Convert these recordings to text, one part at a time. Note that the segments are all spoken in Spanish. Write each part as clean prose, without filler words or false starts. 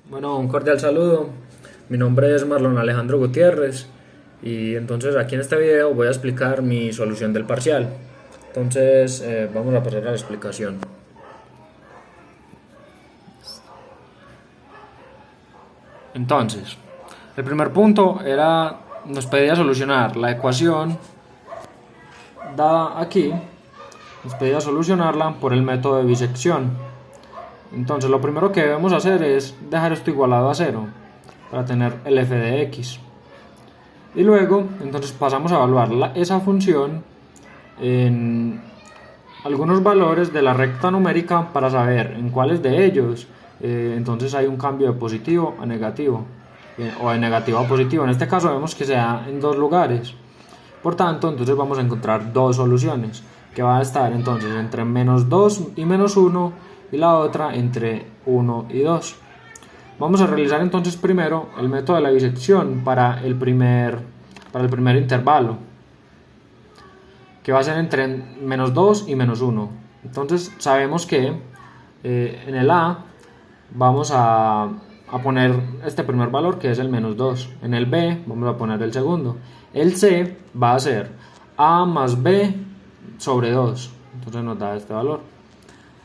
Bueno, un cordial saludo. Mi nombre es Marlon Alejandro Gutiérrez y entonces aquí en este video voy a explicar mi solución del parcial. Entonces vamos a pasar a la explicación. Entonces, el primer punto nos pedía solucionar la ecuación dada aquí, nos pedía solucionarla por el método de bisección. Entonces lo primero que debemos hacer es dejar esto igualado a 0 para tener el f de x. Y luego entonces pasamos a evaluar esa función en algunos valores de la recta numérica para saber en cuáles de ellos entonces hay un cambio de positivo a negativo o de negativo a positivo. En este caso vemos que se da en dos lugares. Por tanto, entonces vamos a encontrar dos soluciones que va a estar entonces entre menos 2 y menos 1 y la otra entre 1 y 2. Vamos a realizar entonces primero el método de la bisección para el primer intervalo, que va a ser entre menos 2 y menos 1. Entonces sabemos que en el A vamos a poner este primer valor, que es el menos 2. En el B vamos a poner el segundo. El C va a ser A más B sobre 2. Entonces nos da este valor.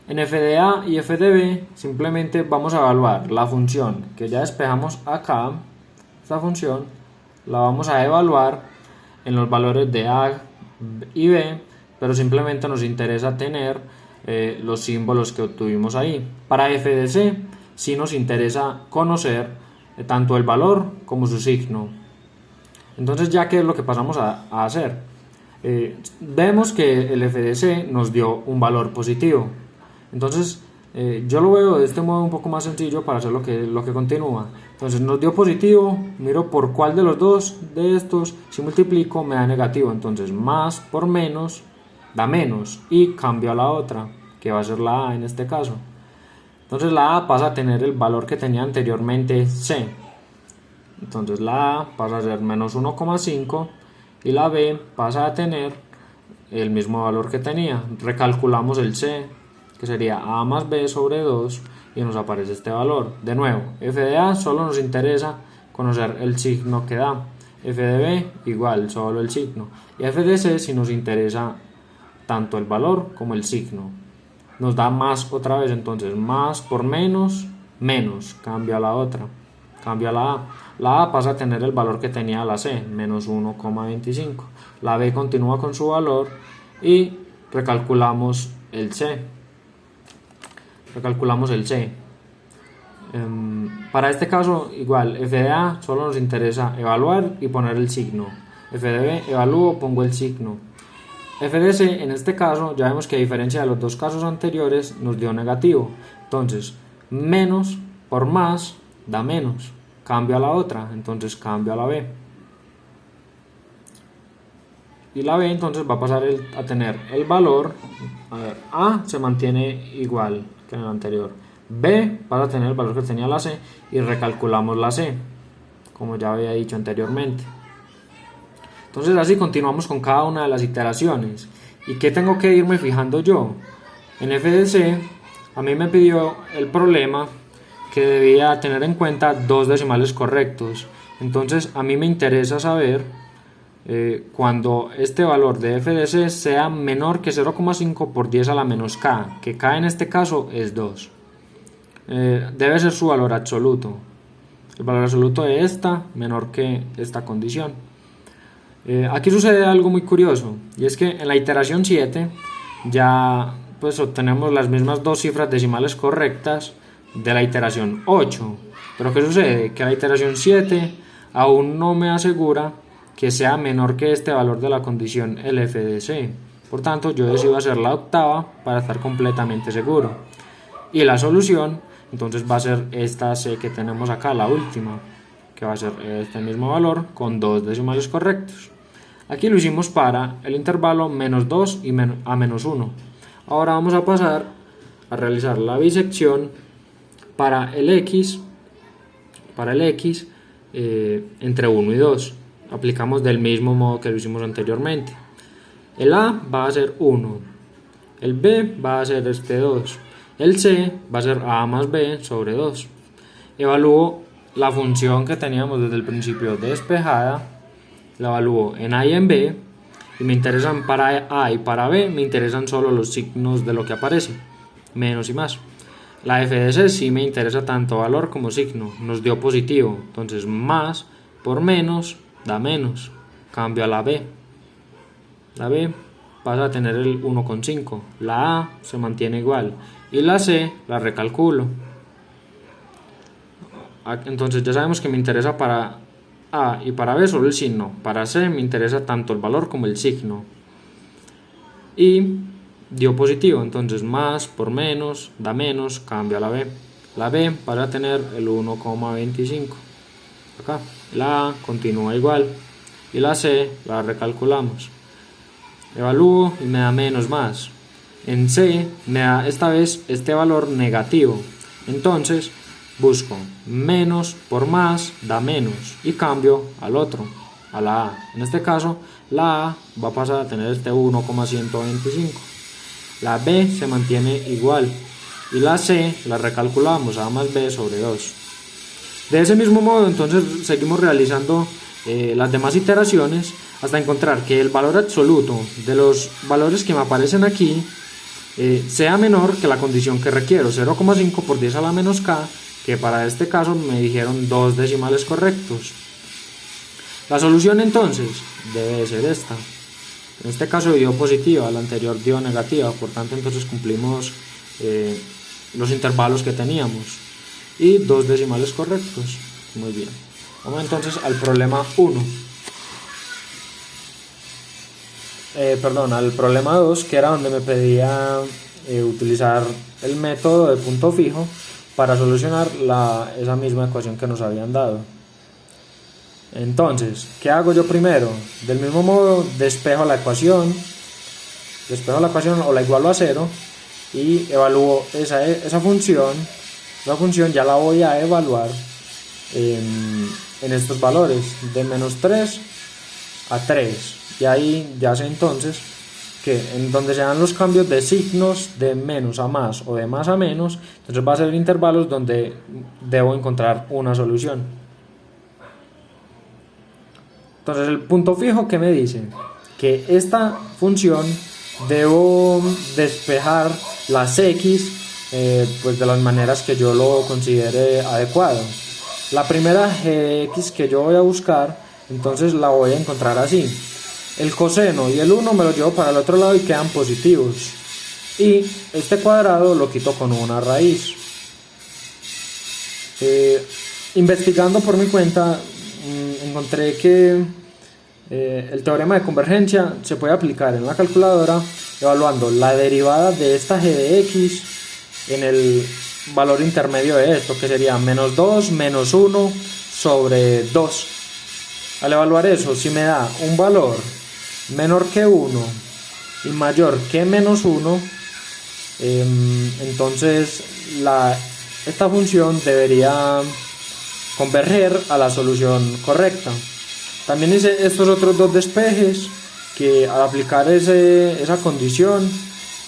En f de A y f de B simplemente vamos a evaluar la función que ya despejamos acá. Esta función la vamos a evaluar en los valores de A y B, pero simplemente nos interesa tener los símbolos que obtuvimos ahí. Para f de C sí nos interesa conocer tanto el valor como su signo. Entonces, ya que es lo que pasamos a hacer, vemos que el f de C nos dio un valor positivo. Entonces yo lo veo de este modo un poco más sencillo para hacer lo que continúa. Entonces nos dio positivo, miro por cuál de los dos de estos, si multiplico me da negativo. Entonces más por menos da menos y cambio a la otra, que va a ser la A en este caso. Entonces la A pasa a tener el valor que tenía anteriormente C. Entonces la A pasa a ser menos 1,5 y la B pasa a tener el mismo valor que tenía. Recalculamos el C, que sería A más B sobre 2, y nos aparece este valor. De nuevo, f de A solo nos interesa conocer el signo que da. F de B igual, solo el signo. Y f de C si nos interesa tanto el valor como el signo. Nos da más otra vez, entonces más por menos, menos, cambia a la otra, cambia a la A. La A pasa a tener el valor que tenía la C, menos 1,25. La B continúa con su valor y recalculamos el C. Para este caso, igual, f de A solo nos interesa evaluar y poner el signo. F de B, evalúo, pongo el signo. F de C, en este caso, ya vemos que a diferencia de los dos casos anteriores, nos dio negativo. Entonces, menos por más da menos. Cambio a la otra, entonces cambio a la B. Y la B entonces va a pasar a tener el valor, A se mantiene igual que en el anterior, B pasa a tener el valor que tenía la C y recalculamos la C, como ya había dicho anteriormente. Entonces así continuamos con cada una de las iteraciones. ¿Y qué tengo que irme fijando yo? En f de C a mí me pidió el problema que debía tener en cuenta dos decimales correctos. Entonces a mí me interesa saber cuando este valor de f de C sea menor que 0,5 por 10 a la menos k, que k en este caso es 2. Debe ser su valor absoluto. El valor absoluto de esta menor que esta condición. Aquí sucede algo muy curioso, y es que en la iteración 7 ya pues obtenemos las mismas dos cifras decimales correctas de la iteración 8. Pero ¿qué sucede? Que la iteración 7 aún no me asegura que sea menor que este valor de la condición LF de C. Por tanto, yo decido hacer la octava para estar completamente seguro. Y la solución, entonces, va a ser esta C que tenemos acá, la última, que va a ser este mismo valor con dos decimales correctos. Aquí lo hicimos para el intervalo menos 2 y a menos 1. Ahora vamos a pasar a realizar la bisección para el X, entre 1 y 2. Aplicamos del mismo modo que lo hicimos anteriormente. El A va a ser 1, el B va a ser 2, el C va a ser A más B sobre 2. evalúo la función que teníamos desde el principio despejada, la evalúo en A y en B, y me interesan para A y para B, me interesan solo los signos de lo que aparece, menos y más. La f de c sí me interesa tanto valor como signo, nos dio positivo, entonces más por menos da menos, cambio a la B. La B pasa a tener el 1,5, la A se mantiene igual y la C la recalculo. Entonces ya sabemos que me interesa para A y para B solo el signo, para C me interesa tanto el valor como el signo. Y dio positivo, entonces más por menos da menos, cambio a la B. La B pasa a tener el 1,25 acá, la A continúa igual y la C la recalculamos. Evalúo y me da menos más. En C me da esta vez este valor negativo, entonces busco menos por más da menos y cambio al otro, a la A. En este caso la A va a pasar a tener este 1,125. La B se mantiene igual y la C la recalculamos, A más B sobre 2. De ese mismo modo entonces seguimos realizando las demás iteraciones hasta encontrar que el valor absoluto de los valores que me aparecen aquí sea menor que la condición que requiero, 0,5 por 10 a la menos k, que para este caso me dijeron 2 decimales correctos. La solución entonces debe ser esta. En este caso dio positiva, la anterior dio negativa, por tanto entonces cumplimos los intervalos que teníamos y 2 decimales correctos. Muy bien. Vamos entonces al problema 1. Al problema 2, que era donde me pedía utilizar el método de punto fijo para solucionar esa misma ecuación que nos habían dado. Entonces, ¿qué hago yo primero? Del mismo modo, despejo la ecuación o la igualo a 0 y evalúo esa función. La función ya la voy a evaluar en estos valores, de menos 3 a 3. Y ahí ya sé entonces que en donde se dan los cambios de signos de menos a más o de más a menos, entonces va a ser intervalos donde debo encontrar una solución. Entonces el punto fijo, ¿qué me dice? Que esta función debo despejar las x pues de las maneras que yo lo considere adecuado. La primera gx que yo voy a buscar, entonces la voy a encontrar así. El coseno y el 1 me lo llevo para el otro lado y quedan positivos. Y este cuadrado lo quito con una raíz. Investigando por mi cuenta, encontré que el teorema de convergencia se puede aplicar en la calculadora evaluando la derivada de esta g de x en el valor intermedio de esto, que sería menos 2 menos 1 sobre 2. Al evaluar eso, si me da un valor menor que 1 y mayor que menos 1, entonces esta función debería converger a la solución correcta. También hice estos otros dos despejes que al aplicar esa condición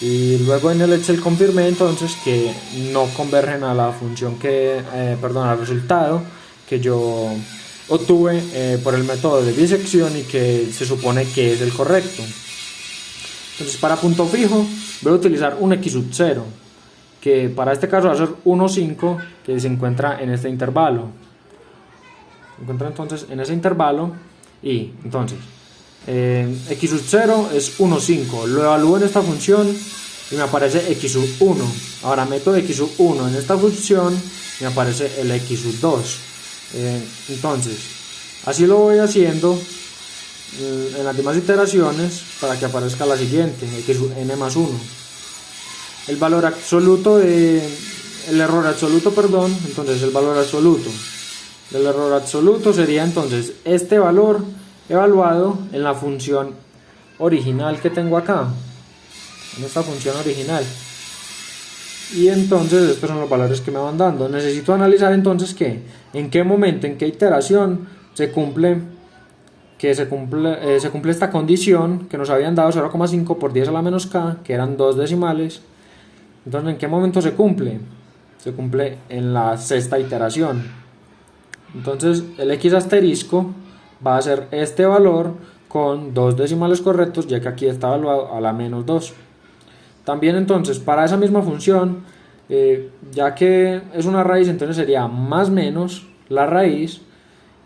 y luego en el Excel confirmé entonces que no convergen a la función al resultado que yo obtuve por el método de bisección y que se supone que es el correcto. Entonces para punto fijo voy a utilizar un x sub 0, que para este caso va a ser 1,5, que se encuentra en este intervalo. Se encuentra entonces en ese intervalo y entonces x sub 0 es 1,5, lo evalúo en esta función y me aparece x sub 1. Ahora meto x sub 1 en esta función y me aparece el x sub 2. Entonces así lo voy haciendo en las demás iteraciones para que aparezca la siguiente, x sub n más 1. El valor absoluto entonces el valor absoluto del error absoluto sería entonces este valor evaluado en la función original que tengo acá, en esta función original. Y entonces estos son los valores que me van dando. Necesito analizar entonces en qué momento, en qué iteración se cumple esta condición que nos habían dado, 0,5 por 10 a la menos k, que eran 2 decimales. Entonces, ¿en qué momento se cumple? se cumple en la sexta iteración. Entonces el x asterisco va a ser este valor con 2 decimales correctos, ya que aquí está evaluado a la menos 2. También entonces para esa misma función, ya que es una raíz, entonces sería más menos la raíz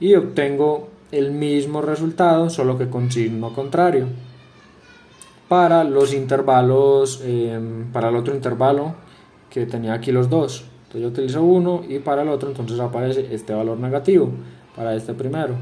y obtengo el mismo resultado, solo que con signo contrario. Para los intervalos, para el otro intervalo que tenía aquí los dos, entonces yo utilizo 1 y para el otro entonces aparece este valor negativo para este primero.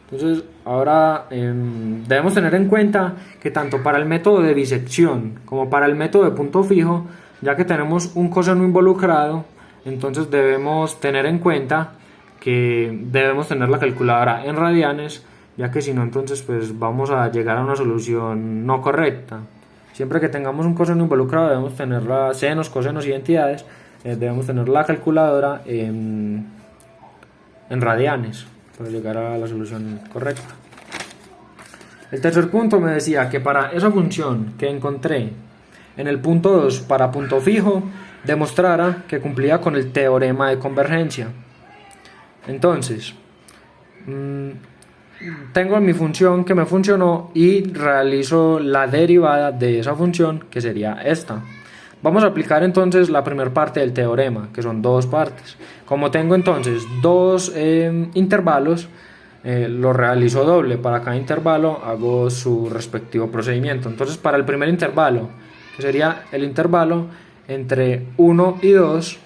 Entonces ahora debemos tener en cuenta que tanto para el método de bisección como para el método de punto fijo, ya que tenemos un coseno involucrado, entonces debemos tener en cuenta que debemos tener la calculadora en radianes, ya que si no entonces pues vamos a llegar a una solución no correcta. Siempre que tengamos un coseno involucrado debemos tener senos, cosenos y entidades, debemos tener la calculadora en radianes para llegar a la solución correcta. El tercer punto me decía que para esa función que encontré en el punto 2 para punto fijo, demostrara que cumplía con el teorema de convergencia. Entonces, tengo mi función que me funcionó y realizo la derivada de esa función, que sería esta. Vamos a aplicar entonces la primera parte del teorema, que son dos partes. Como tengo entonces dos intervalos, lo realizo doble. Para cada intervalo hago su respectivo procedimiento. Entonces para el primer intervalo, que sería el intervalo entre 1 y 2,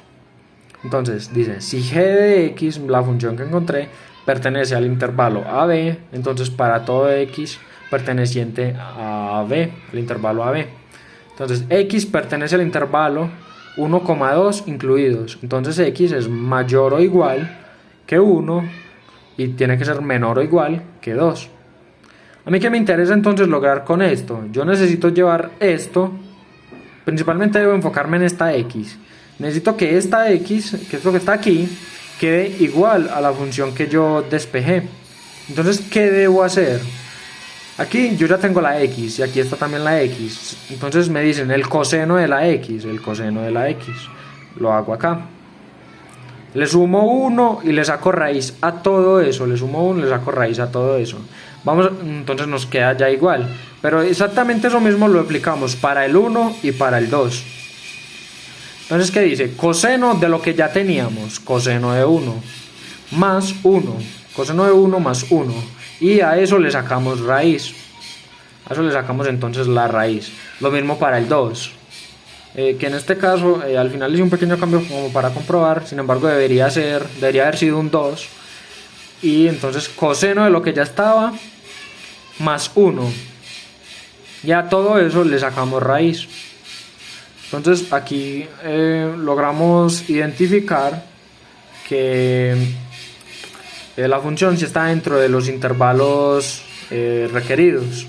entonces dice, si g de x, la función que encontré, pertenece al intervalo AB, entonces para todo x perteneciente a AB, el intervalo AB. Entonces x pertenece al intervalo 1,2 incluidos, entonces x es mayor o igual que 1 y tiene que ser menor o igual que 2. A mí que me interesa entonces lograr con esto, yo necesito llevar esto, principalmente debo enfocarme en esta x, necesito que esta x, que es lo que está aquí, quede igual a la función que yo despejé. Entonces, ¿qué debo hacer? Aquí yo ya tengo la x y aquí está también la x. Entonces me dicen el coseno de la x, lo hago acá. Le sumo 1 y le saco raíz a todo eso, Vamos, entonces nos queda ya igual. Pero exactamente eso mismo lo aplicamos para el 1 y para el 2. Entonces, ¿qué dice? Coseno de lo que ya teníamos, coseno de 1 más 1, coseno de 1 más 1, y a eso le sacamos raíz. A eso le sacamos entonces la raíz. Lo mismo para el 2, que en este caso al final hice un pequeño cambio como para comprobar, sin embargo debería haber sido un 2, y entonces coseno de lo que ya estaba más 1, y a todo eso le sacamos raíz. Entonces aquí logramos identificar que la función sí está dentro de los intervalos requeridos.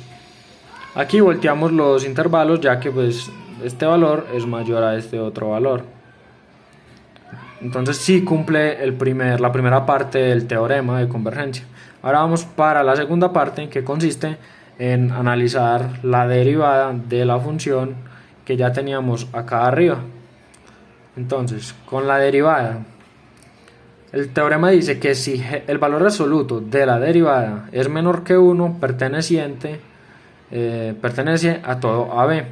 Aquí volteamos los intervalos, ya que pues este valor es mayor a este otro valor. Entonces sí cumple la primera parte del teorema de convergencia. Ahora vamos para la segunda parte, que consiste en analizar la derivada de la función que ya teníamos acá arriba. Entonces, con la derivada, el teorema dice que si el valor absoluto de la derivada es menor que 1, pertenece a todo AB.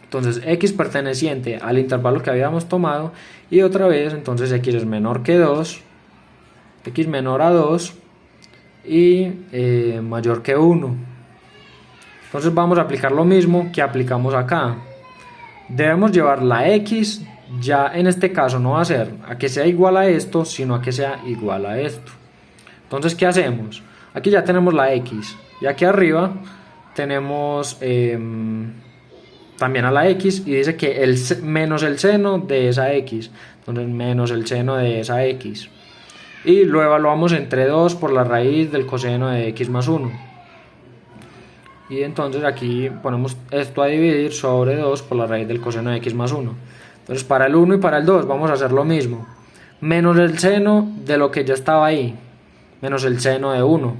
Entonces x perteneciente al intervalo que habíamos tomado, y otra vez entonces x es menor que 2, x menor a 2 y mayor que 1. Entonces vamos a aplicar lo mismo que aplicamos acá. Debemos llevar la x, ya en este caso no va a ser a que sea igual a esto, sino a que sea igual a esto. Entonces, ¿qué hacemos? Aquí ya tenemos la x, y aquí arriba tenemos también a la x, y dice que menos el seno de esa x, entonces menos el seno de esa x, y lo evaluamos entre 2 por la raíz del coseno de x más 1. Y entonces aquí ponemos esto a dividir sobre 2 por la raíz del coseno de x más 1. Entonces para el 1 y para el 2 vamos a hacer lo mismo. Menos el seno de lo que ya estaba ahí, menos el seno de 1,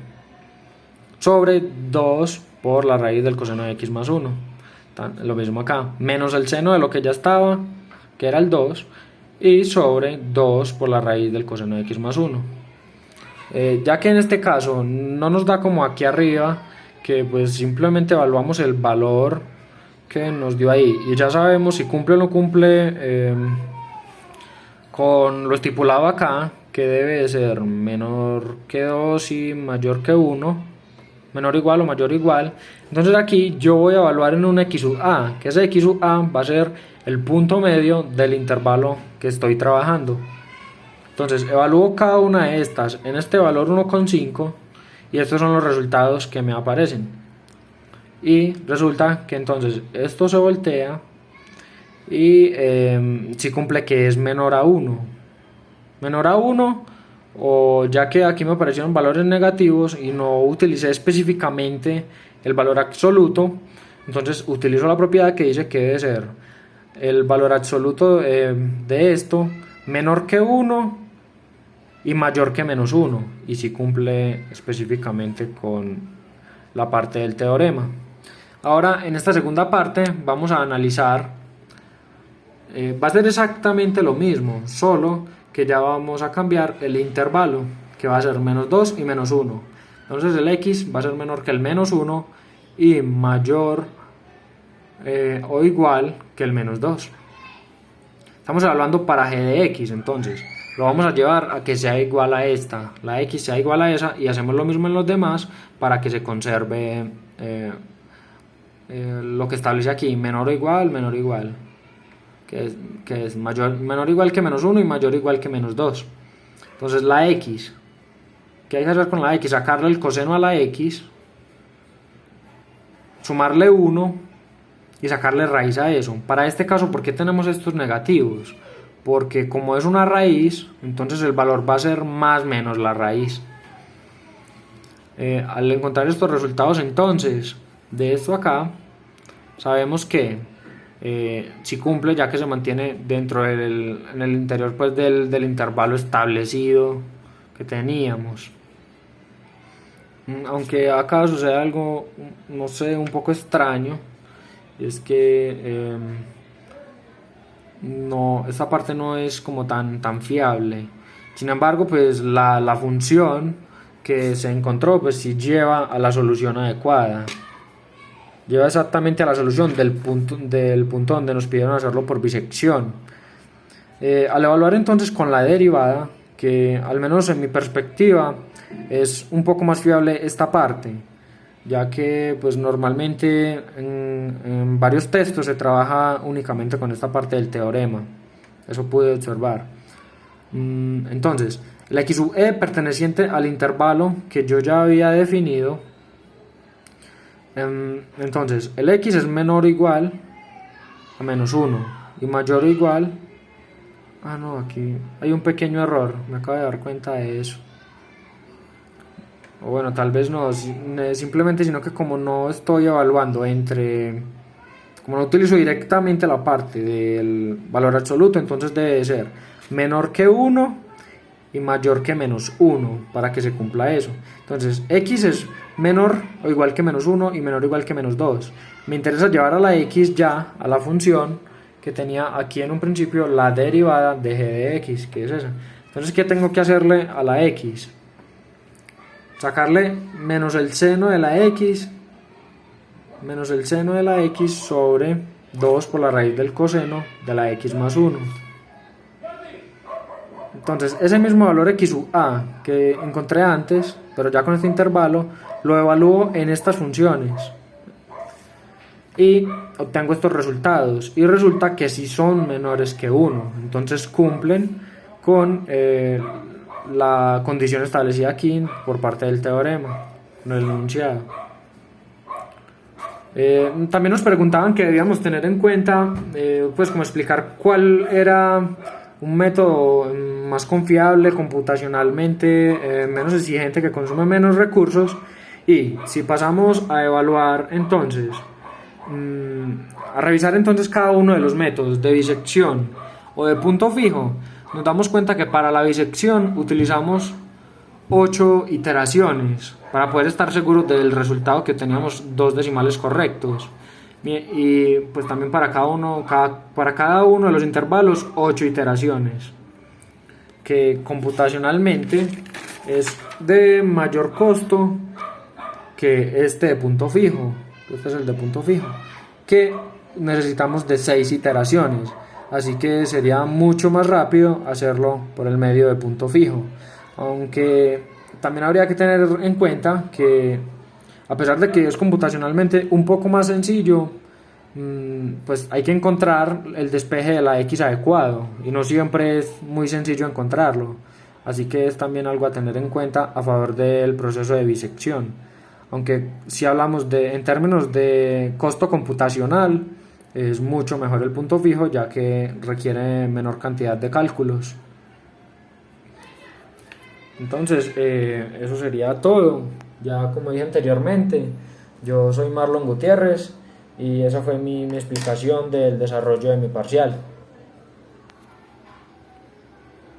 sobre 2 por la raíz del coseno de x más 1. Lo mismo acá, menos el seno de lo que ya estaba, que era el 2, y sobre 2 por la raíz del coseno de x más 1. Ya que en este caso no nos da como aquí arriba, que pues simplemente evaluamos el valor que nos dio ahí y ya sabemos si cumple o no cumple con lo estipulado acá, que debe de ser menor que 2 y mayor que 1, menor o igual o mayor o igual. Entonces aquí yo voy a evaluar en un x sub a, que ese x sub a va a ser el punto medio del intervalo que estoy trabajando. Entonces evalúo cada una de estas en este valor 1,5 y estos son los resultados que me aparecen. Y resulta que entonces esto se voltea y si cumple que es menor a 1. Menor a 1, o ya que aquí me aparecieron valores negativos y no utilicé específicamente el valor absoluto, entonces utilizo la propiedad que dice que debe ser el valor absoluto de esto menor que 1 y mayor que menos 1, y si cumple específicamente con la parte del teorema. Ahora en esta segunda parte vamos a analizar, va a ser exactamente lo mismo, solo que ya vamos a cambiar el intervalo, que va a ser menos 2 y menos 1. Entonces el x va a ser menor que el menos 1 y mayor o igual que el menos 2. Estamos hablando para g de x, entonces lo vamos a llevar a que sea igual a esta, la x sea igual a esa, y hacemos lo mismo en los demás para que se conserve lo que establece aquí, menor o igual, que es menor o igual que menos 1 y mayor o igual que menos 2. Entonces la x, ¿qué hay que hacer con la x? Sacarle el coseno a la x, sumarle 1 y sacarle raíz a eso. Para este caso, ¿por qué tenemos estos negativos? Porque como es una raíz, entonces el valor va a ser más menos la raíz. Al encontrar estos resultados entonces de esto acá, sabemos que si cumple, ya que se mantiene dentro en el interior pues del intervalo establecido que teníamos. Aunque acá sucede algo, no sé, un poco extraño, y es que no, esta parte no es como tan fiable. Sin embargo, pues la función que se encontró pues sí lleva a la solución adecuada, lleva exactamente a la solución del punto donde nos pidieron hacerlo por bisección. Al evaluar entonces con la derivada, que al menos en mi perspectiva es un poco más fiable esta parte, ya que pues normalmente en varios textos se trabaja únicamente con esta parte del teorema, eso pude observar. Entonces la x sub e perteneciente al intervalo que yo ya había definido, entonces el x es menor o igual a menos 1 y mayor o igual, no, aquí hay un pequeño error, me acabo de dar cuenta de eso. O bueno, tal vez no, simplemente, sino que como no estoy evaluando como no utilizo directamente la parte del valor absoluto, entonces debe ser menor que 1 y mayor que menos 1 para que se cumpla eso. Entonces x es menor o igual que menos 1 y menor o igual que menos 2. Me interesa llevar a la x ya a la función que tenía aquí en un principio, la derivada de g de x, que es esa. Entonces, ¿qué tengo que hacerle a la x? Sacarle menos el seno de la x, sobre 2 por la raíz del coseno de la x más 1. Entonces ese mismo valor x sub a que encontré antes, pero ya con este intervalo, lo evalúo en estas funciones y obtengo estos resultados, y resulta que si son menores que 1, entonces cumplen con la condición establecida aquí por parte del teorema, con el enunciado. También nos preguntaban que debíamos tener en cuenta, pues como explicar cuál era un método más confiable computacionalmente, menos exigente, que consume menos recursos, y si pasamos a evaluar entonces, a revisar entonces cada uno de los métodos de bisección o de punto fijo, nos damos cuenta que para la bisección utilizamos 8 iteraciones para poder estar seguros del resultado, que teníamos 2 decimales correctos, y pues también para cada uno de los intervalos 8 iteraciones, que computacionalmente es de mayor costo que este de punto fijo. Este es el de punto fijo, que necesitamos de 6 iteraciones, así que sería mucho más rápido hacerlo por el medio de punto fijo. Aunque también habría que tener en cuenta que, a pesar de que es computacionalmente un poco más sencillo, pues hay que encontrar el despeje de la X adecuado, y no siempre es muy sencillo encontrarlo, así que es también algo a tener en cuenta a favor del proceso de bisección. Aunque si hablamos en términos de costo computacional, es mucho mejor el punto fijo, ya que requiere menor cantidad de cálculos. Entonces, eso sería todo. Ya como dije anteriormente, yo soy Marlon Gutiérrez y esa fue mi explicación del desarrollo de mi parcial.